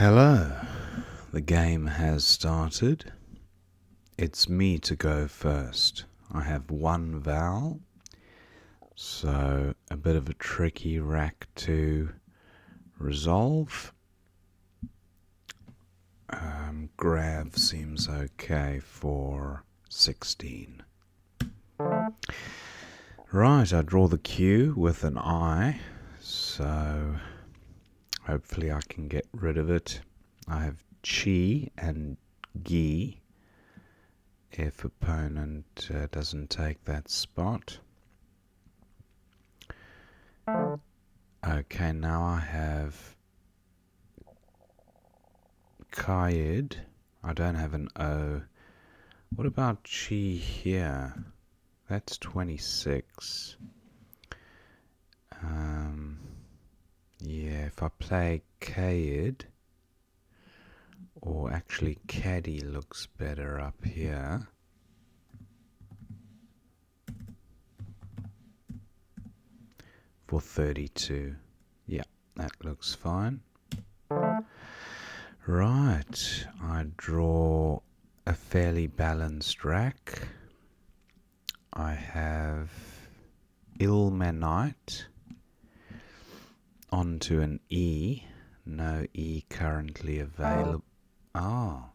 Hello, the game has started. It's me to go first. I have one vowel, so a bit of a tricky rack to resolve. Grav seems okay for 16. Right, I draw the Q with an I, so hopefully I can get rid of it. I have chi and gi if opponent doesn't take that spot. Okay, now I have Kaid. I don't have an O. What about chi here? That's 26. Yeah, if I play Kaid, or actually Caddy looks better up here. For 32. Yeah, that looks fine. Right, I draw a fairly balanced rack. I have Ilmenite onto an E. No E currently available. Oh,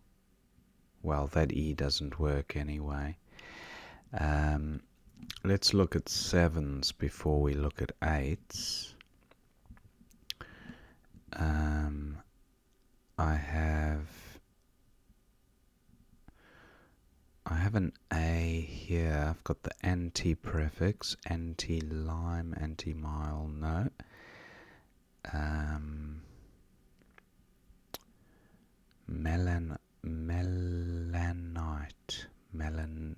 well, that E doesn't work anyway. Let's look at sevens before we look at eights. I have an A here. I've got the anti-prefix, anti-lime, anti-mile, no. Melanite, melanic.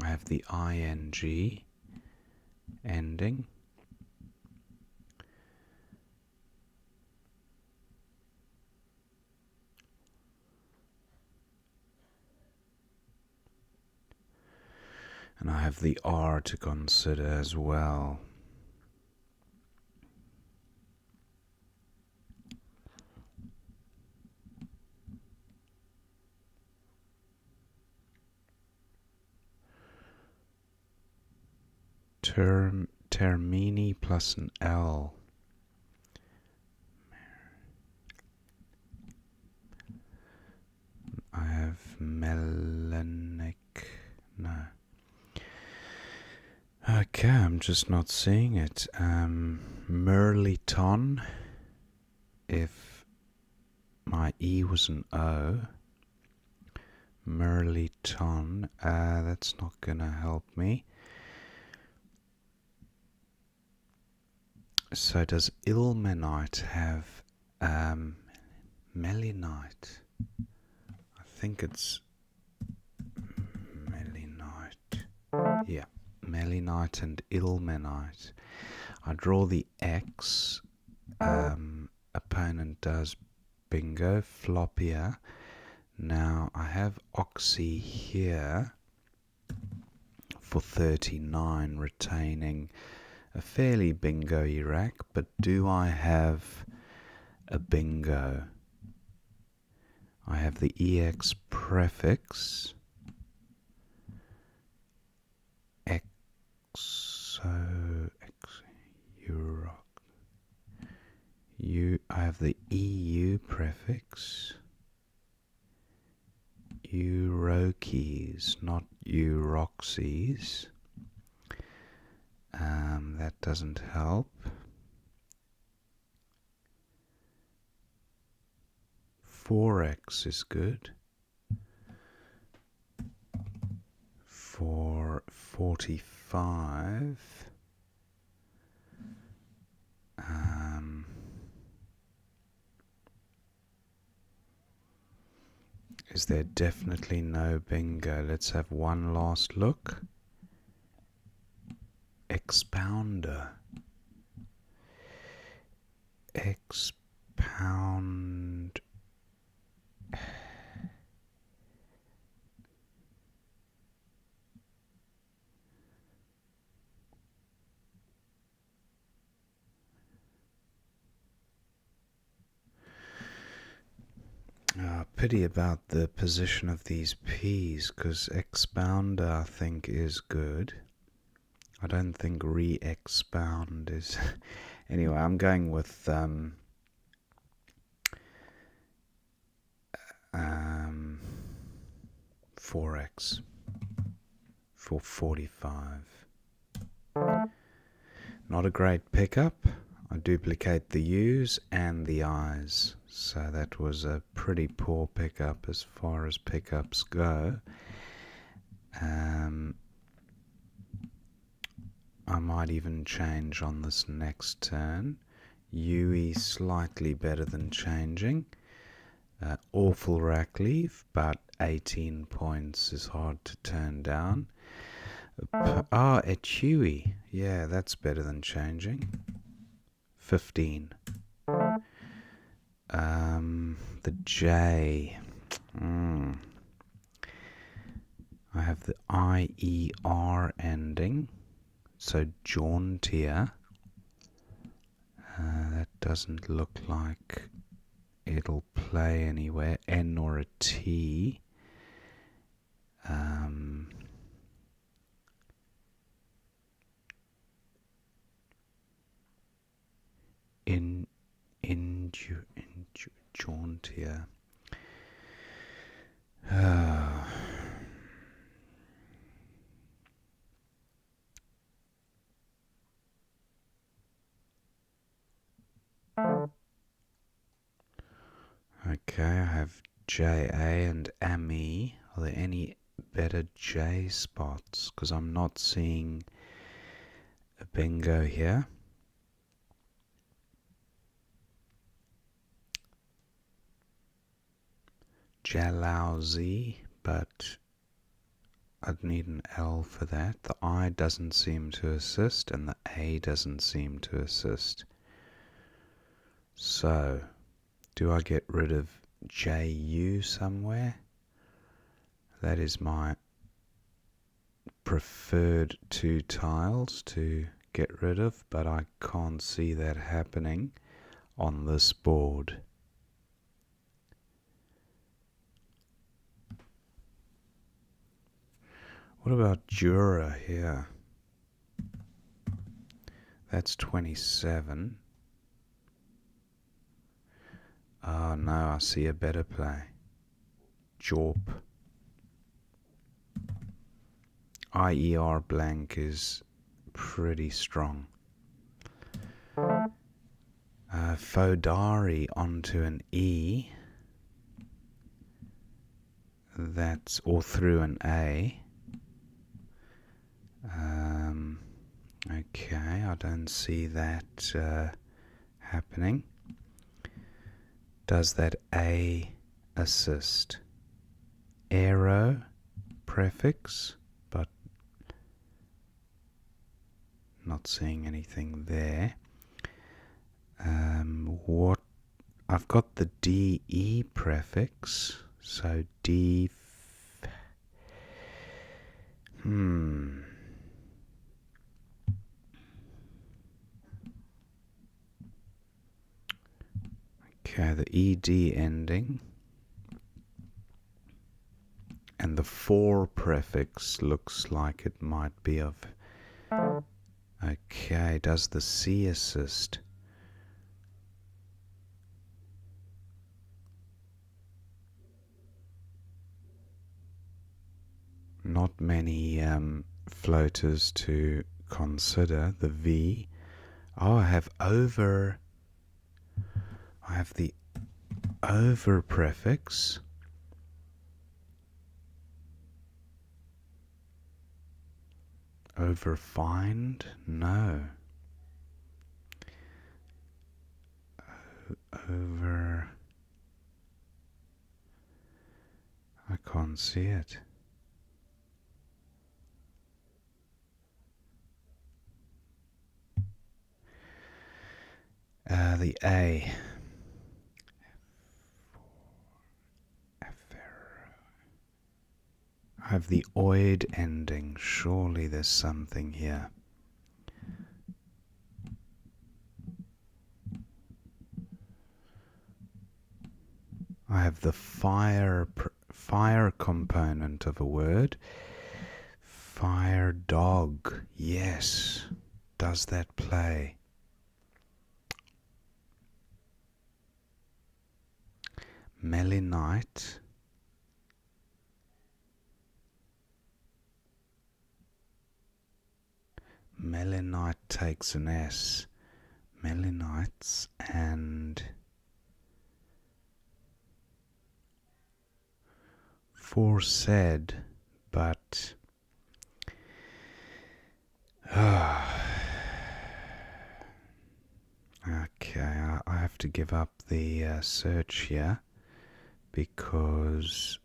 I have the ing ending. And I have the R to consider as well. Termini plus an L. I have melanic. No. Okay, I'm just not seeing it. Merliton. If my E was an O. Merliton. That's not gonna help me. So does Ilmenite have melinite? I think it's melinite. Yeah, melinite and ilmenite. I draw the X. Opponent does bingo. Flop here. Now I have Oxy here for 39, retaining a fairly bingo-y rack, but do I have a bingo? I have the EX prefix, I have the EU prefix, Eurokeys, not Euroxies. That doesn't help. 4x is good. For 45. Is there definitely no bingo? Let's have one last look. Expounder. Expound. Pity about the position of these P's, because expounder I think is good. I don't think re-expound is... Anyway, I'm going with 4x for 45. Not a great pickup. I duplicate the U's and the I's, so that was a pretty poor pickup as far as pickups go. I might even change on this next turn. UE slightly better than changing. Awful rack leave, but 18 points is hard to turn down. Etui. Yeah, that's better than changing. 15. The J. I have the IER ending. So jauntier. That doesn't look like it'll play anywhere. N or a T. Jauntier. Okay, I have JA and AMI. Are there any better J spots? Because I'm not seeing a bingo here. Jalauzi, but I'd need an L for that. The I doesn't seem to assist, and the A doesn't seem to assist. So, do I get rid of JU somewhere? That is my preferred two tiles to get rid of, but I can't see that happening on this board. What about Jura here? That's 27. Oh no, I see a better play. Jorp. IER blank is pretty strong. Fodari onto an E. That's or through an A. Okay, I don't see that happening. Does that A assist? Aero prefix, but not seeing anything there. What I've got the DE prefix, so D. Okay, the ED ending and the 4 prefix looks like it might be of. Okay, does the C assist? Not many floaters to consider. The V. Oh, I have over. I have the over prefix. Overfind? No. Over. I can't see it. The A. I have the oid ending. Surely there's something here. I I have the fire component of a word. Fire dog. Yes. Does that play? Melinite. Melinite takes an S. Melinites and foresaid, but okay, I have to give up the search here because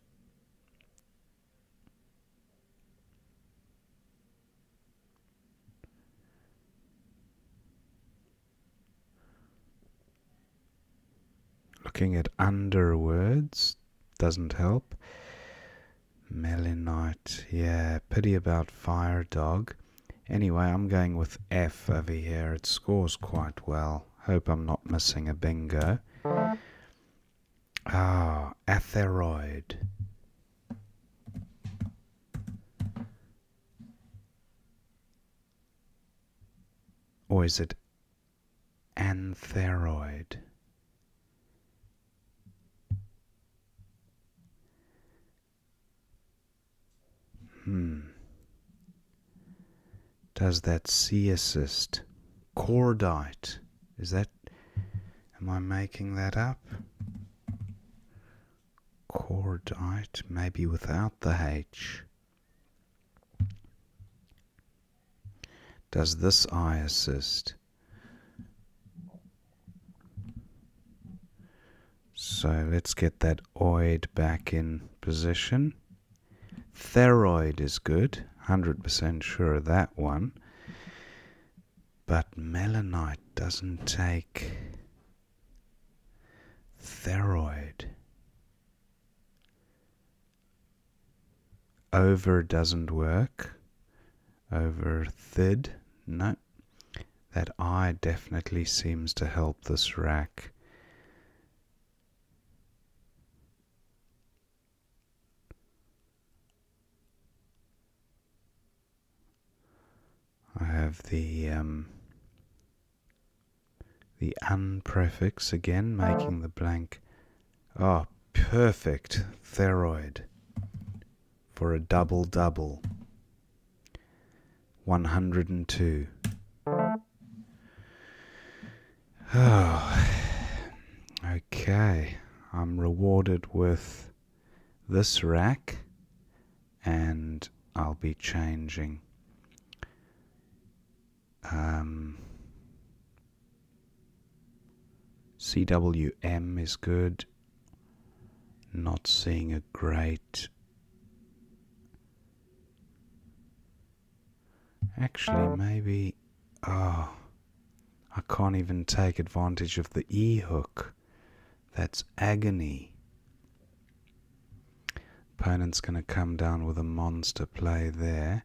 looking at underwords doesn't help. Melinite, yeah, pity about fire dog. Anyway, I'm going with F over here. It scores quite well. Hope I'm not missing a bingo. Ah, atheroid. Or is it antheroid? Does that C assist? Cordite. Is that... Am I making that up? Cordite, maybe without the H. Does this I assist? So let's get that oid back in position. Theroid is good. 100% sure of that one. But melanite doesn't take theroid. Over doesn't work. Over thid. No. That I definitely seems to help this rack. I have the un prefix again, making the blank. Oh, perfect. Theroid. For a double. 102. Oh, okay. I'm rewarded with this rack, and I'll be changing. CWM is good. Not seeing a great... Actually, maybe... Oh, I can't even take advantage of the E hook. That's agony. Opponent's going to come down with a monster play there.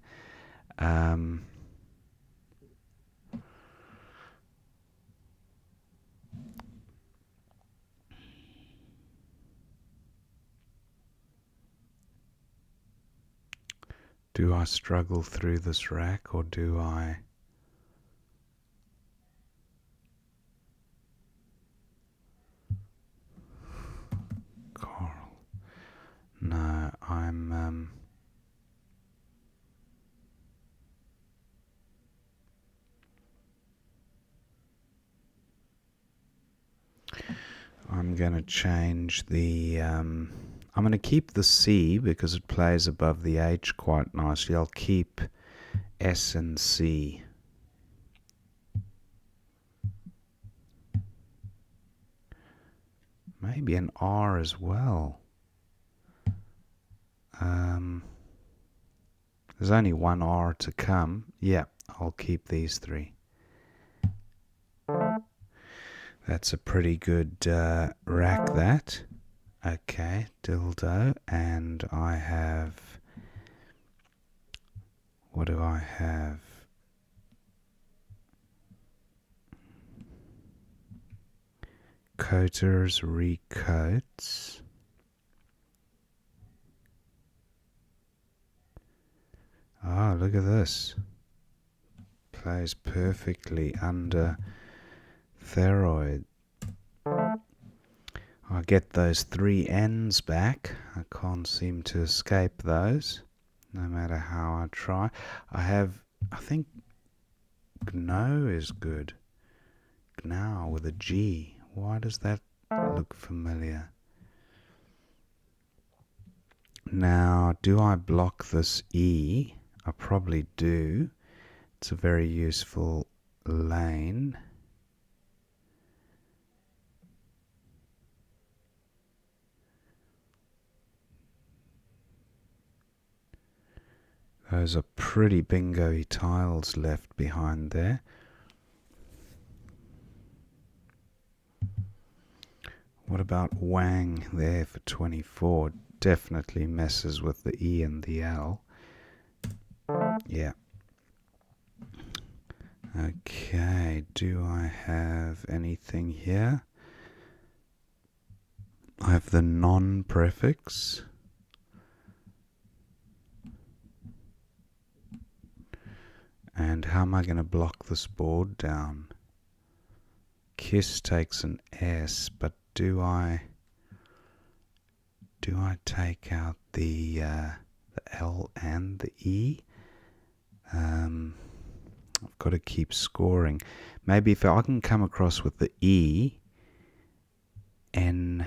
Do I struggle through this rack, or do I... Coral. No, I'm going to change the... I'm going to keep the C because it plays above the H quite nicely. I'll keep S and C. Maybe an R as well. There's only one R to come. Yeah, I'll keep these three. That's a pretty good rack, that. Okay, dildo. And I have... What do I have? Coaters, recoats. Oh, look at this. Plays perfectly under Thyroid. I get those 3 N's back. I can't seem to escape those, no matter how I try. I think GNO is good. GNOW with a G. Why does that look familiar? Now, do I block this E? I probably do. It's a very useful lane. Those are pretty bingo-y tiles left behind there. What about Wang there for 24? Definitely messes with the E and the L. Yeah. Okay, do I have anything here? I have the non prefix. And how am I going to block this board down? Kiss takes an S, but do I take out the L and the E? I've got to keep scoring. Maybe if I can come across with the E, N,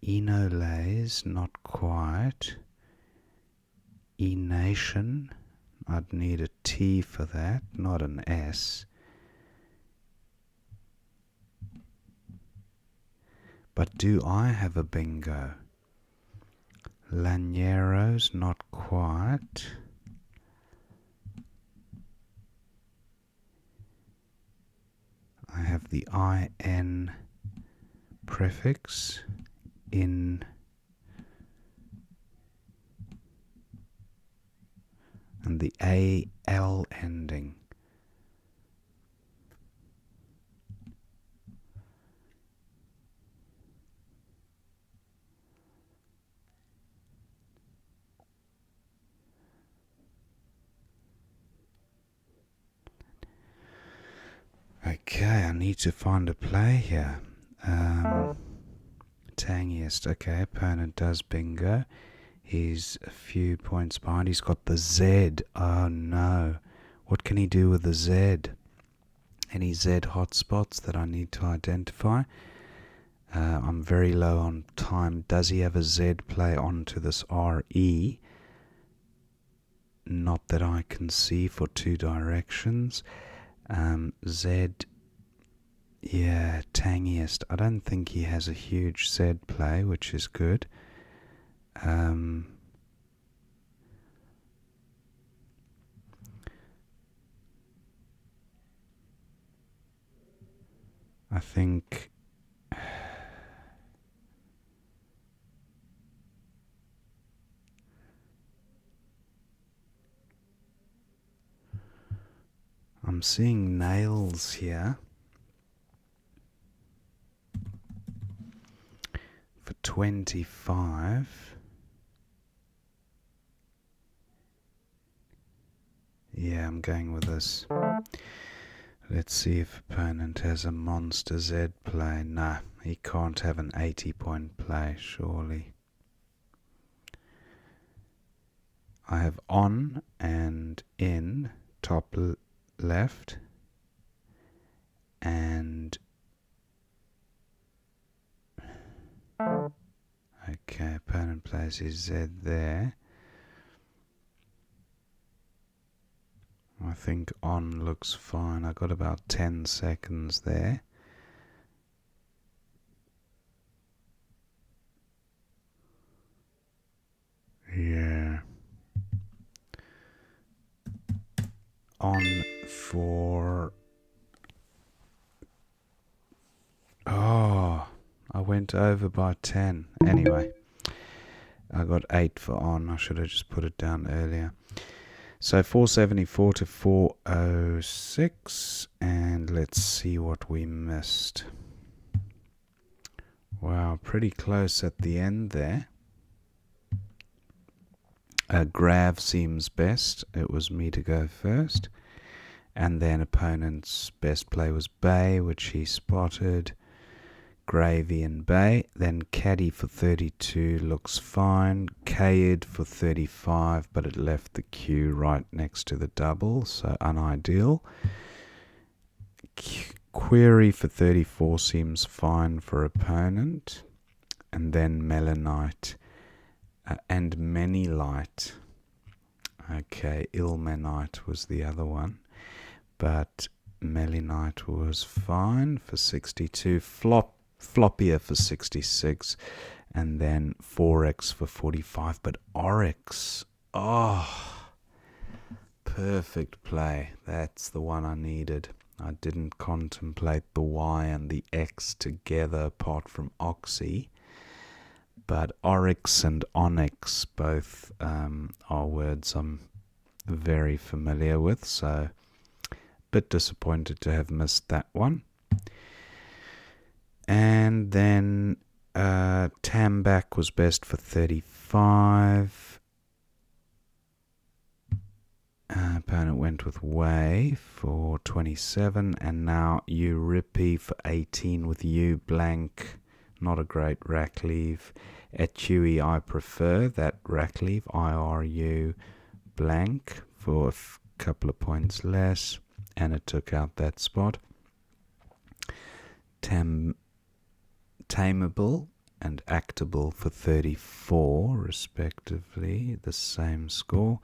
Enolays, not quite. E-Nation, I'd need a T for that, not an S. But do I have a bingo? Lanyeros, not quite. I have the IN prefix in and the AL ending. Okay, I need to find a play here. Tangiest. Okay, opponent does bingo. He's a few points behind. He's got the Z. Oh no. What can he do with the Z? Any Z hotspots that I need to identify? I'm very low on time. Does he have a Z play onto this RE? Not that I can see for 2 directions. Z, yeah, tangiest. I don't think he has a huge Z play, which is good. I think I'm seeing nails here for 25. Yeah, I'm going with this. Let's see if opponent has a monster Z play. Nah, he can't have an 80-point play, surely. I have on and in, top left, and okay, opponent plays his Z there. I think on looks fine. I got about 10 seconds there. Yeah. On for... Oh, I went over by 10. Anyway, I got 8 for on. I should have just put it down earlier. So 474 to 406. And let's see what we missed. Wow, pretty close at the end there. Grav seems best. It was me to go first. And then opponent's best play was Bay, which he spotted. Gravy and Bay. Then Caddy for 32 looks fine. Kayed for 35, but it left the Q right next to the double, so unideal. Query for 34 seems fine for opponent. And then Melanite and Menilight. Okay, Ilmenite was the other one. But Melanite was fine for 62. Floppier for 66. And then 4x for 45. But Oryx, perfect play. That's the one I needed. I didn't contemplate the Y and the X together apart from Oxy. But Oryx and Onyx both are words I'm very familiar with, so a bit disappointed to have missed that one. And then Tambak was best for 35. Opponent went with Way for 27, and now Euripi for 18 with U blank. Not a great rack leave. Etui I prefer that rack leave. IRU blank for a couple of points less, and it took out that spot. Tameable and Actable for 34 respectively, the same score.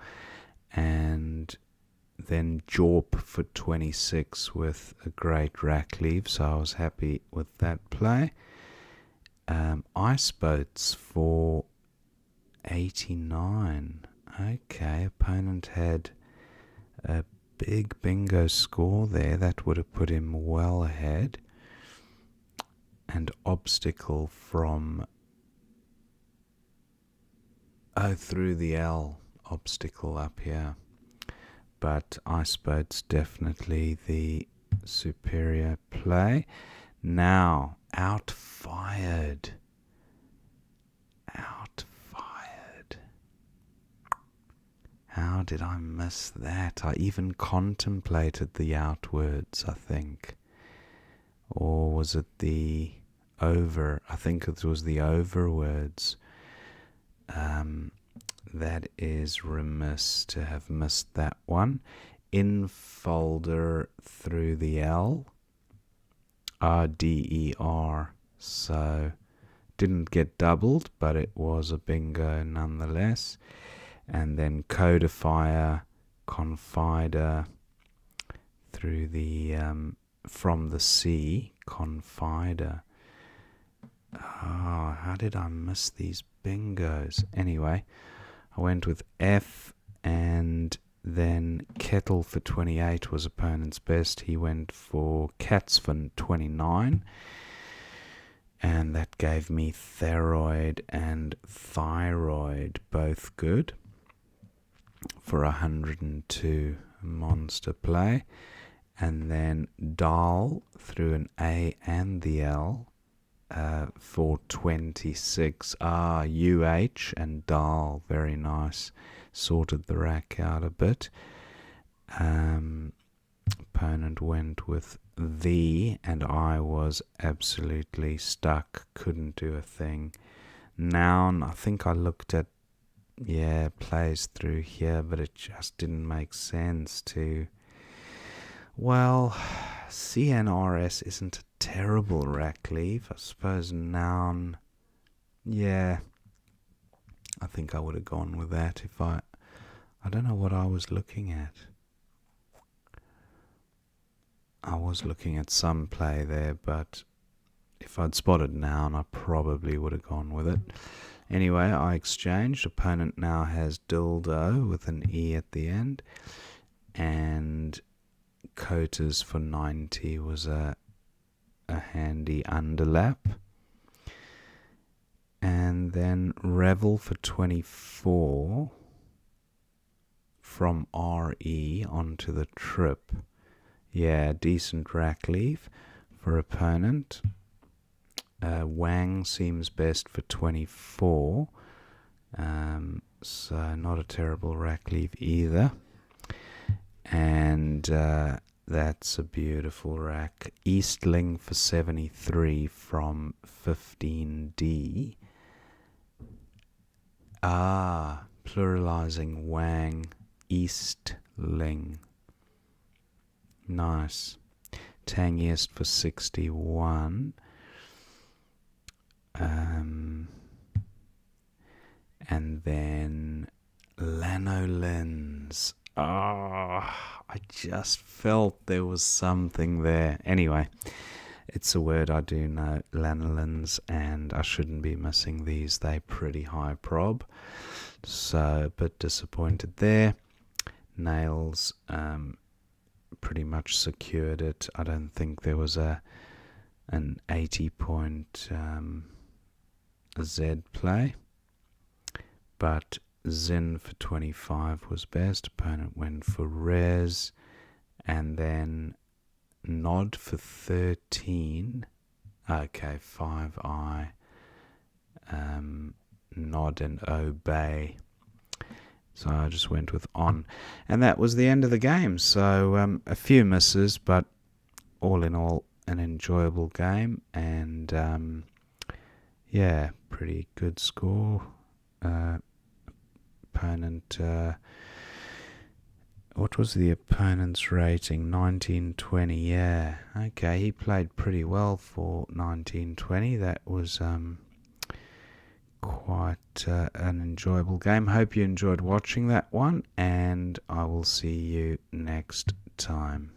And then Jorp for 26 with a great rack leave, so I was happy with that play. Ice Boats for 89. Okay, opponent had a big bingo score there. That would have put him well ahead. And Obstacle from through the L. Obstacle up here. But Ice Boat's definitely the superior play. Now, Outfired. How did I miss that? I even contemplated the outwards, I think. Or was it the over? I think it was the over words. That is remiss to have missed that one. In folder through the L. RDER. So didn't get doubled, but it was a bingo nonetheless. And then Codifier, Confider through the from the sea, Confider. How did I miss these bingos? Anyway, I went with F, and then Kettle for 28 was opponent's best. He went for Cats for 29, and that gave me Theroid and Thyroid, both good, for 102. Monster play. And then Dahl through an A and the L for 26. UH and Dahl, very nice. Sorted the rack out a bit. Opponent went with the, and I was absolutely stuck. Couldn't do a thing. Noun, I think I looked at plays through here, but it just didn't make sense to. Well, CNRS isn't a terrible rack leave. I suppose noun, I think I would have gone with that if I don't know what I was looking at. I was looking at some play there, but if I'd spotted noun, I probably would have gone with it. Anyway, I exchanged. Opponent now has dildo with an E at the end. And Coaters for 90 was a handy underlap. And then Revel for 24 from RE onto the trip. Decent rack leave for opponent. Wang seems best for 24. so not a terrible rack leave either. And that's a beautiful rack. Eastling for 73 from 15D. Pluralizing Wang. Eastling. Nice. Tangiest for 61. And then Lanolins. I just felt there was something there. Anyway, it's a word I do know, lanolins, and I shouldn't be missing these. They're pretty high prob. So a bit disappointed there. Nails pretty much secured it. I don't think there was an 80-point Z play. But Zin for 25 was best. Opponent went for Res. And then Nod for 13. Okay, 5i. Nod and Obey. So I just went with On. And that was the end of the game. So a few misses, but all in all, an enjoyable game. And yeah, pretty good score. Opponent, what was the opponent's rating? 1920. Yeah, okay, he played pretty well for 1920. That was quite an enjoyable game. Hope you enjoyed watching that one, and I will see you next time.